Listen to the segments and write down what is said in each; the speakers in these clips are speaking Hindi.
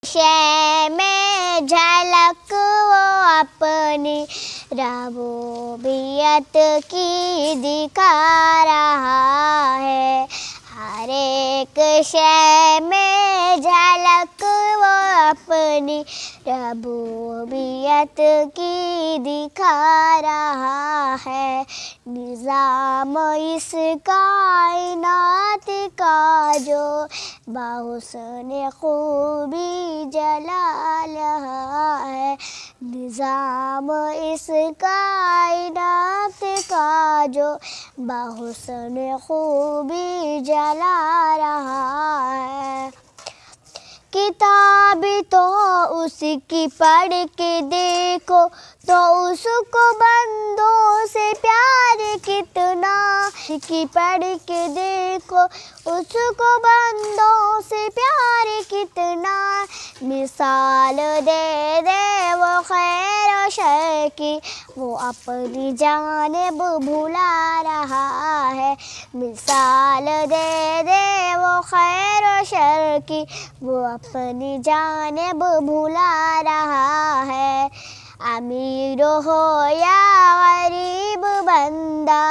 शय में झलक वो अपनी रबूबियत की दिखा रहा है। हर एक शय में झलक वो अपनी रबूबियत की दिखा रहा है। निज़ाम इस कायनात का जो बाहुस्न खूबी जलाल है। निज़ाम इस कायनात का जो बाहुस्न खूबी जला रहा है। किताब तो उसकी पढ़ के देखो तो उसको बंदों से प्यार कितना, की पढ़ के देखो उसको बंदों से प्यार कितना। मिसाल दे दे वो खैर और शर की, वो अपनी जानिब भुला रहा है। मिसाल दे दे वो खैर और शर की, वो अपनी जानिब भुला रहा है। अमीर हो या गरीब बंदा,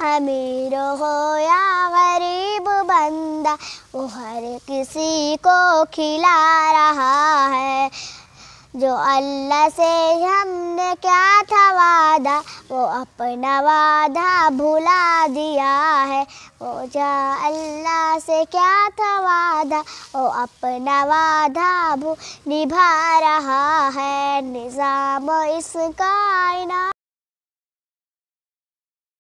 अमीर हो या गरीब बंदा, वो हर किसी को खिला रहा है। जो अल्लाह से हमने क्या था वादा, वो अपना वादा भुला दिया है। वो जा अल्लाह से क्या था वादा, वो अपना वादा निभा रहा है। निज़ाम इस कायनात